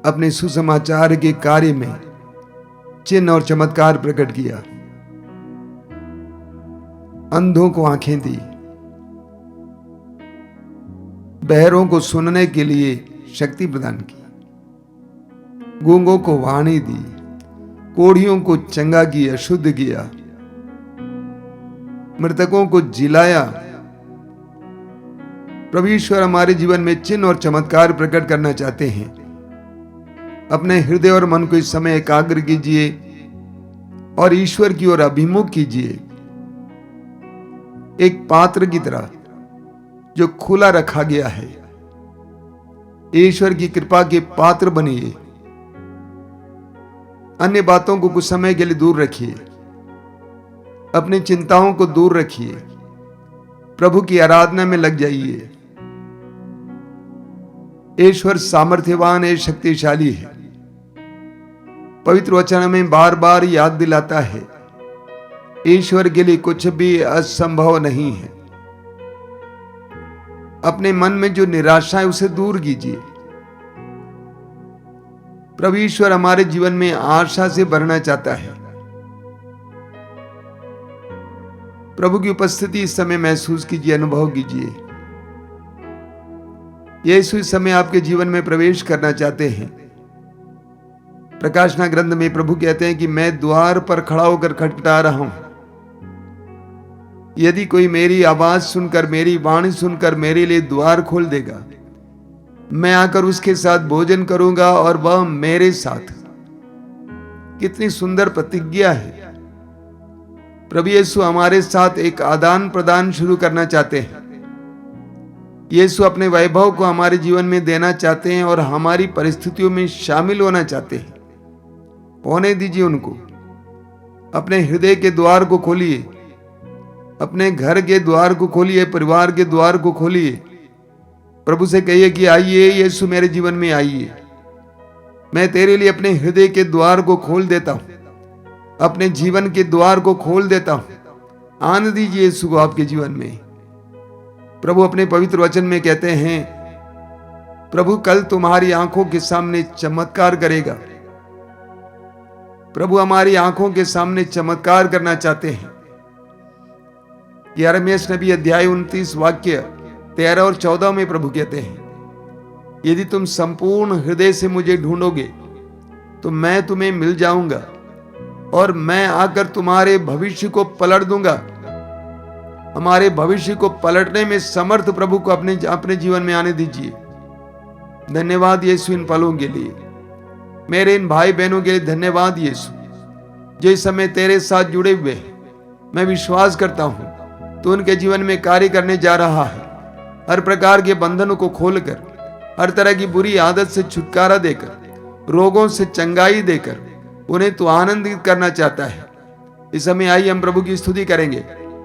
अपने सुसमाचार के कार्य में चिन्ह और चमत्कार प्रकट किया। अंधों को आंखें दी, बहरों को सुनने के लिए शक्ति प्रदान की, गूंगों को वाणी दी, कोढ़ियों को चंगा किया, शुद्ध किया, मृतकों को जिलाया। प्रभु ईश्वर हमारे जीवन में चिन्ह और चमत्कार प्रकट करना चाहते हैं। अपने हृदय और मन को इस समय एकाग्र कीजिए और ईश्वर की ओर अभिमुख कीजिए। एक पात्र की तरह जो खुला रखा गया है, ईश्वर की कृपा के पात्र बनिए। अन्य बातों को कुछ समय के लिए दूर रखिए, अपनी चिंताओं को दूर रखिए, प्रभु की आराधना में लग जाइए। ईश्वर सामर्थ्यवान है, शक्तिशाली है। पवित्र वचन में बार बार याद दिलाता है, ईश्वर के लिए कुछ भी असंभव नहीं है। अपने मन में जो निराशा है उसे दूर कीजिए। प्रभु ईश्वर हमारे जीवन में आशा से भरना चाहता है। प्रभु की उपस्थिति इस समय महसूस कीजिए, अनुभव कीजिए। यीशु इस समय आपके जीवन में प्रवेश करना चाहते हैं। प्रकाशना ग्रंथ में प्रभु कहते हैं कि मैं द्वार पर खड़ा होकर खटखटा रहा हूं। यदि कोई मेरी आवाज सुनकर, मेरी वाणी सुनकर मेरे लिए द्वार खोल देगा, मैं आकर उसके साथ भोजन करूंगा और वह मेरे साथ। कितनी सुंदर प्रतिज्ञा है। प्रभु यीशु हमारे साथ एक आदान प्रदान शुरू करना चाहते हैं। यीशु अपने वैभव को हमारे जीवन में देना चाहते हैं और हमारी परिस्थितियों में शामिल होना चाहते हैं। होने दीजिए उनको। अपने हृदय के द्वार को खोलिए, अपने घर के द्वार को खोलिए, परिवार के द्वार को खोलिए। प्रभु से कहिए कि आइए यीशु मेरे जीवन में आइए। मैं तेरे लिए अपने हृदय के द्वार को खोल देता हूं, अपने जीवन के द्वार को खोल देता हूं। आनंद दीजिए यीशु को आपके जीवन में। प्रभु अपने पवित्र वचन में कहते हैं, प्रभु कल तुम्हारी आंखों के सामने चमत्कार करेगा। प्रभु हमारी आंखों के सामने चमत्कार करना चाहते हैं। यिर्मयाह नबी अध्याय 29 वाक्य 13 और 14 में प्रभु कहते हैं, यदि तुम संपूर्ण हृदय से मुझे ढूंढोगे तो मैं तुम्हें मिल जाऊंगा और मैं आकर तुम्हारे भविष्य को पलट दूंगा। हमारे भविष्य को पलटने में समर्थ प्रभु को अपने जीवन में आने दीजिए। धन्यवाद यीशु इन पलों के लिए, मेरे इन भाई बहनों के लिए धन्यवाद यीशु, जो इस समय तेरे साथ जुड़े हुए हैं। मैं विश्वास करता हूं तो उनके जीवन में कार्य करने जा रहा है। हर प्रकार के बंधनों को खोलकर, हर तरह की बुरी आदत से छुटकारा देकर, रोगों से चंगाई देकर उन्हें तो आनंदित करना चाहता है। इस समय आइए हम प्रभु की स्तुति करेंगे।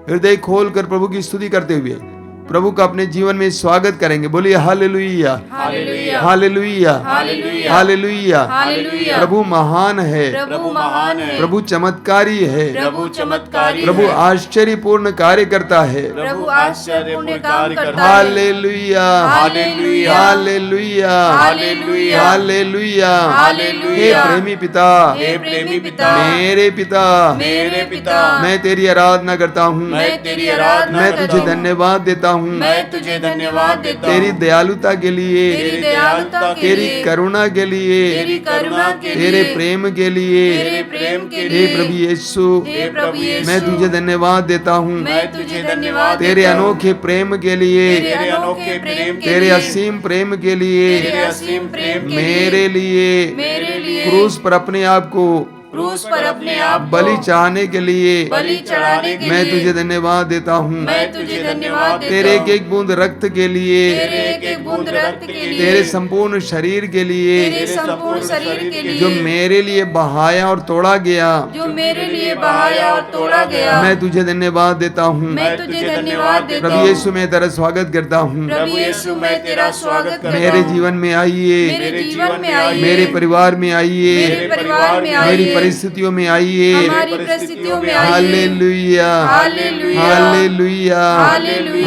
हृदय खोलकर प्रभु की स्तुति करते हुए प्रभु का अपने जीवन में स्वागत करेंगे। बोलिए hallelujah, hallelujah, hallelujah, hallelujah, hallelujah. Hallelujah. प्रभु महान है, प्रभु महान है, प्रभु चमत्कारी है, प्रभु चमत्कारी प्रभु है, आश्चर्यपूर्ण कार्य करता है। प्रभु आश्चर्यपूर्ण काम करता है। Hallelujah, hallelujah, hallelujah, hallelujah, hallelujah. Hallelujah. हे प्रेमी पिता, हे प्रेमी पिता, मेरे पिता, मेरे पिता, मैं तेरी आराधना करता हूँ, मैं तेरी आराधना मैं करता तुझे हूँ। धन्यवाद देता हूँ मैं तुझे धन्यवाद देता हूँ। तेरी दयालुता के लिए, तेरी दयालुता के तेरी लिए, करुणा के लिए, तेरी करुणा के लिए, तेरे प्रेम के लिए। तेरे प्रेम के हे लिए, प्रभु यीशु, हे प्रभु यीशु, मैं तुझे धन्यवाद देता हूँ मैं तुझे धन्यवाद तेरे देता हूँ। अनोखे प्रेम के लिए, तेरे अनोखे प्रेम के तेरे लिए, असीम प्रेम के लिए, तेरे असीम प्रेम के मेरे लिए मेरे लिए क्रूस पर अपने आप को क्रूस पर अपने आप को बलि चाहने के लिए बलि चढ़ाने के मैं लिए तुझे धन्यवाद देता हूँ। मैं तुझे धन्यवाद देता तेरे हूँ। एक एक बूंद रक्त के लिए, तेरे एक एक बूंद रक्त के लिए, तेरे संपूर्ण शरीर के लिए, तेरे संपूर्ण शरीर के लिए, जो मेरे लिए बहाया और तोड़ा गया, जो मेरे लिए बहाया और तोड़ा गया, मैं तुझे धन्यवाद देता हूँ। मैं तुझे धन्यवाद देता प्रभु हूँ। यीशु मैं तेरा स्वागत करता हूँ। प्रभु यीशु मैं तेरा स्वागत करता हूँ। मेरे जीवन में आइए, मेरे जीवन में आइए, मेरे परिवार में आइए, मेरे परिवार में आइए, मेरी परिस्थितियों में आइए। हमारी परिस्थितियों में आइए। Hallelujah, hallelujah, hallelujah,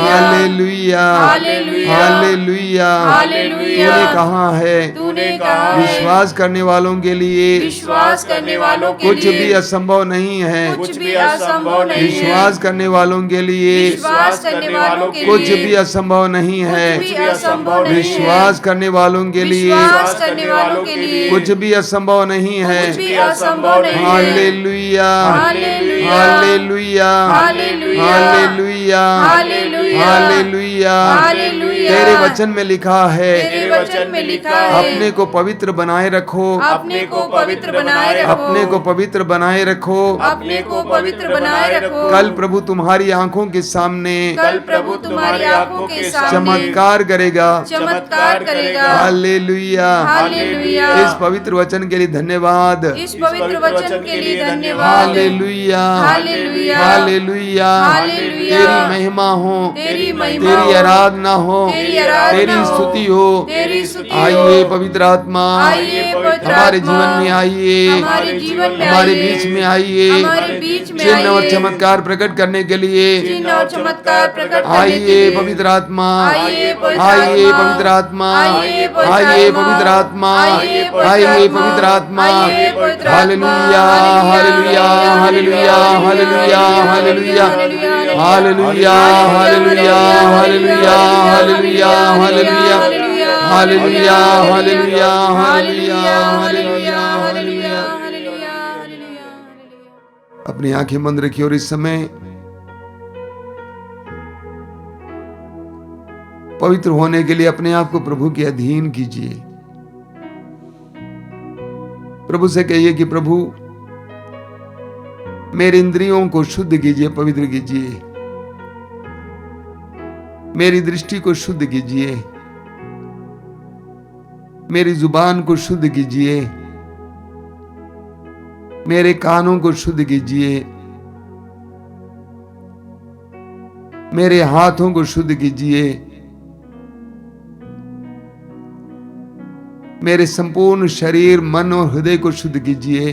hallelujah, hallelujah, hallelujah, hallelujah. Hallelujah. तूने कहा है तूने कहा है, विश्वास करने वालों के लिए विश्वास करने वालों के कुछ लिए भी असंभव नहीं है। कुछ भी असंभव नहीं है। विश्वास करने वालों के लिए विश्वास करने वालों के कुछ लिए भी असंभव नहीं है। कुछ भी असंभव नहीं है। विश्वास करने वालों के लिए विश्वास करने वालों के लिए कुछ भी असंभव नहीं है। कुछ भी असंभव नहीं है। Hallelujah, hallelujah, hallelujah, hallelujah, hallelujah, hallelujah, hallelujah. Hallelujah. तेरे वचन में लिखा है, तेरे वचन में लिखा है, अपने को पवित्र बनाए रखो, अपने को पवित्र बनाए रखो, अपने को पवित्र बनाए रखो। अपने को पवित्र बनाए रखो। कल प्रभु तुम्हारी आंखों के सामने कल प्रभु तुम्हारी आंखों के सामने चमत्कार करेगा। चमत्कार करेगा। Hallelujah, hallelujah. इस पवित्र वचन के लिए धन्यवाद। इस पवित्र वचन के लिए धन्यवाद। Hallelujah, hallelujah, hallelujah. हालेलुया। तेरी महिमा हो, तेरी महिमा तेरी हो, आराधना हो, तेरी आराधना तेरी हो, स्तुति हो। तेरी स्तुति हो। आइए पवित्र आत्मा, आइए पवित्र हमारे आत्मा, जीवन में आइए, हमारे जीवन में हमारे आइए, बीच में आइए, हमारे बीच में चिन्ह और आइए, चमत्कार प्रकट करने के लिए चिन्ह और चमत्कार प्रकट करने के आइए लिए पवित्र आत्मा, आइए पवित्र आइए आत्मा, पवित्र आत्मा, आइए पवित्र आइए आत्मा, पवित्र आत्मा, आइए पवित्र आइए आत्मा, पवित्र आत्मा। आइए पवित्र आत्मा। Hallelujah, hallelujah, hallelujah, hallelujah, hallelujah, hallelujah, hallelujah, hallelujah, hallelujah, hallelujah, hallelujah, hallelujah, hallelujah, hallelujah. अपनी आंखें बंद रखिए और इस समय पवित्र होने के लिए अपने आप को प्रभु के अधीन कीजिए। प्रभु से कहिए कि प्रभु मेरे इंद्रियों को शुद्ध कीजिए, पवित्र कीजिए, मेरी दृष्टि को शुद्ध कीजिए, मेरी जुबान को शुद्ध कीजिए, मेरे कानों को शुद्ध कीजिए, मेरे हाथों को शुद्ध कीजिए, मेरे संपूर्ण शरीर, मन और हृदय को शुद्ध कीजिए।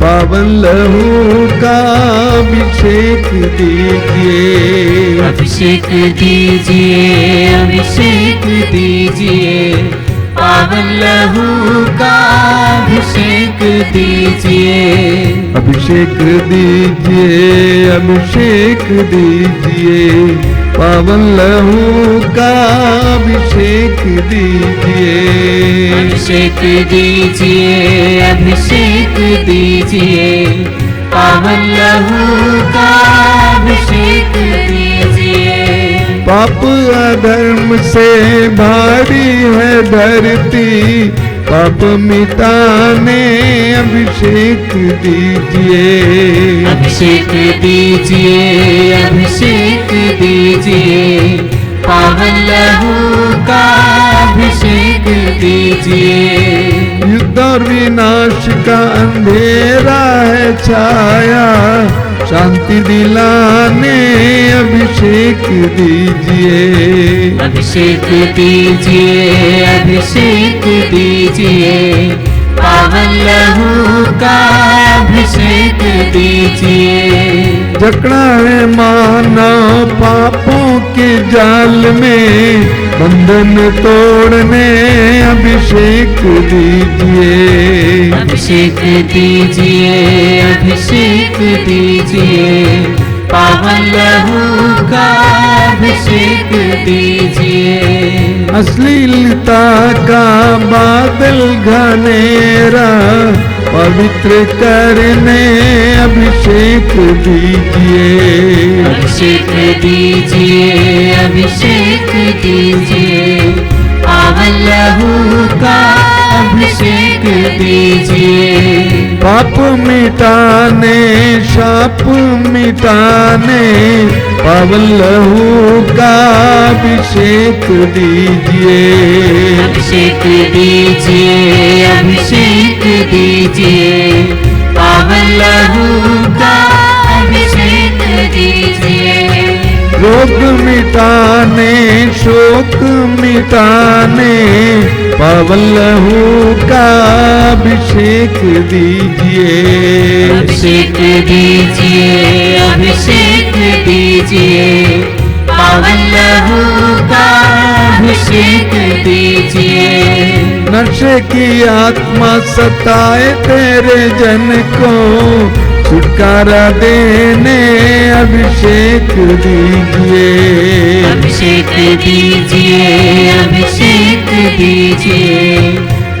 पावन लहू का अभिषेक दीजिए। अभिषेक दीजिए, अभिषेक दीजिए, पावन लहू का अभिषेक दीजिए। अभिषेक दीजिए, अभिषेक दीजिए, पावन लहू का अभिषेक दीजिए। अभिषेक दीजिए, अभिषेक दीजिए, पावन लहू का अभिषेक दीजिए। पाप अधर्म से भारी है धरती, पाप मिटाने अभिषेक दीजिए। अभिषेक दीजिए, अभिषेक दीजिए, पावन लहू का अभिषेक दीजिए। युद्ध और विनाश का अंधेरा है छाया, शांति दिलाने अभिषेक दीजिए। अभिषेक दीजिए, अभिषेक दीजिए, पावन लहू का अभिषेक दीजिए। जकड़ा है मानव पापों के जाल में, बंधन तोड़ने अभिषेक दीजिए। अभिषेक दीजिए, अभिषेक दीजिए, पावन लहू का अभिषेक दीजिए। अश्लीलता का बादल घनेरा पवित्र करने अभिषेक दीजिए। अभिषेक दीजिए, अभिषेक दीजिए, पावन लहू का अभिषेक दीजिए। पाप मिटाने शाप मिटाने पावन लहू का अभिषेक दीजिए। अभिषेक दीजिए, अभिषेक दीजिए, पावन लहू का अभिषेक दीजिए। रोग मिटाने शोक मिटाने पावन लहू का अभिषेक दीजिए। अभिषेक दीजिए, अभिषेक दीजिए, पावन लहू का अभिषेक दीजिए। नशे की आत्मा सताए तेरे जन को, छुटकारा देने अभिषेक दीजिए। अभिषेक दीजिए, अभिषेक दीजिए,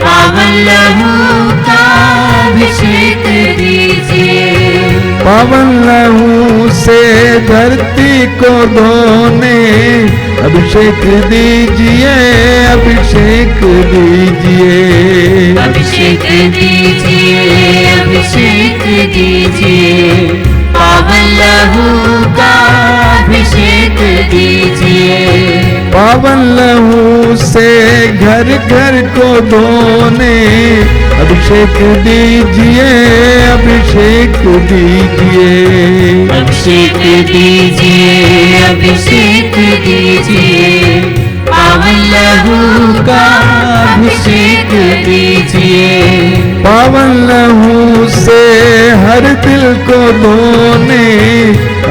पावन लहू का अभिषेक दीजिए। पावन लहू से धरती को धोने अभिषेक दीजिए। अभिषेक दीजिए। अभिषेक दीजिए, अभिषेक दीजिए, पावन लहू का अभिषेक दीजिए। पावन लहू से घर घर को धोने अभिषेक दीजिए। अभिषेक दीजिए। अभिषेक दीजिए, अभिषेक दीजिए, पावन लहू का अभिषेक दीजिए। पावन लहू से हर दिल को धोने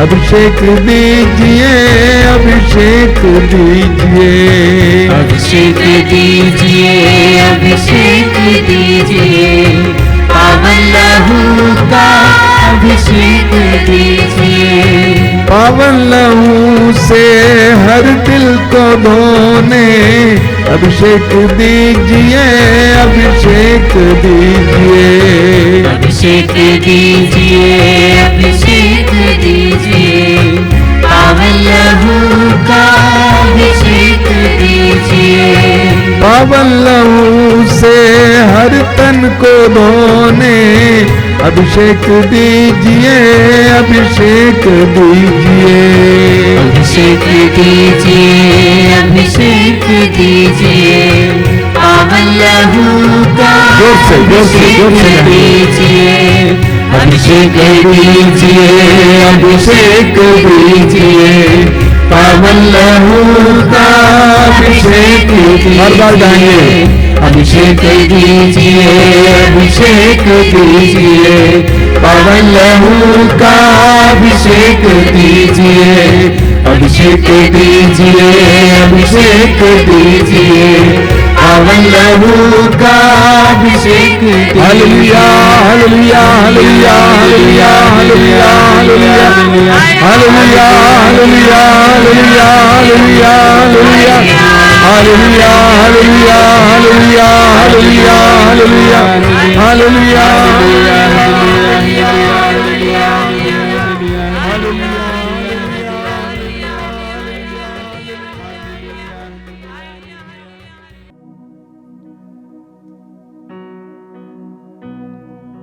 अभिषेक दीजिए। अभिषेक दीजिए। अभिषेक दीजिए, अभिषेक दीजिए, पावन लहू का अभिषेक दीजिए। पावन लहू से हर दिल को धोने अभिषेक दीजिए। अभिषेक दीजिए। अभिषेक दीजिए, अभिषेक दीजिए, पावन लहू का अभिषेक दीजिए। पावन लहू से हर तन को धोने अभिषेक दीजिए। अभिषेक दीजिए। अभिषेक दीजिए, अभिषेक दीजिए, पावन लहू का अभिषेक दीजिए। अभिषेक दीजिए, अभिषेक दीजिए, पावन लहू का अभिषेक दीजिए। अभिषेक दीजिए, अभिषेक दीजिए, पवन लहू का अभिषेक दीजिए, अभिषेक दीजिए, अभिषेक दीजिए, पवन लहू का अभिषेक दीजिए। Hallelujah hallelujah hallelujah hallelujah hallelujah hallelujah hallelujah hallelujah hallelujah hallelujah hallelujah hallelujah hallelujah hallelujah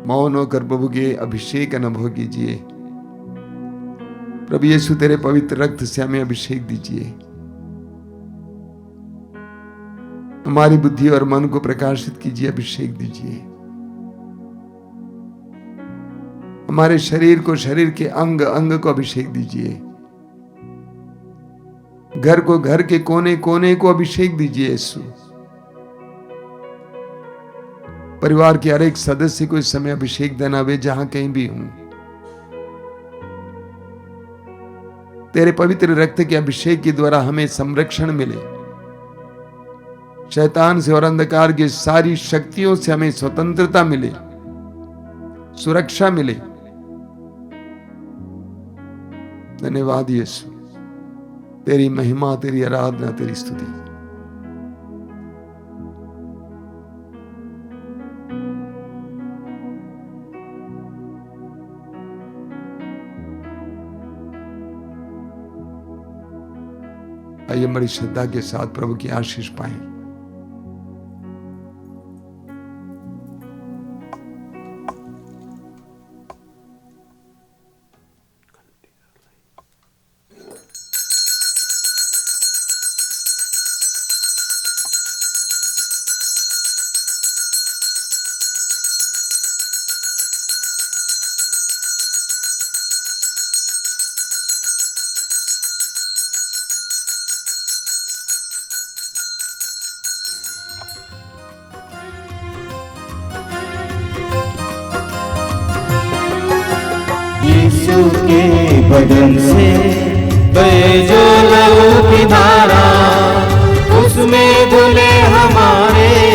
मौन होकर प्रभु के अभिषेक अनुभव कीजिए। प्रभु यीशु तेरे पवित्र रक्त से हमें अभिषेक दीजिए। हमारी बुद्धि और मन को प्रकाशित कीजिए, अभिषेक दीजिए। हमारे शरीर को, शरीर के अंग अंग को अभिषेक दीजिए। घर को, घर के कोने कोने को अभिषेक दीजिए यीशु। परिवार के हर एक सदस्य को इस समय अभिषेक देना, वे जहां कहीं भी हों, तेरे पवित्र रक्त के अभिषेक के द्वारा हमें संरक्षण मिले, शैतान से और अंधकार की सारी शक्तियों से हमें स्वतंत्रता मिले, सुरक्षा मिले। धन्यवाद यीशु, तेरी महिमा, तेरी आराधना, तेरी स्तुति। आइए बड़ी श्रद्धा के साथ प्रभु की आशीष पाएं। यीशु के बदन से बहे जो लहू की धारा, उसमें धुले हमारे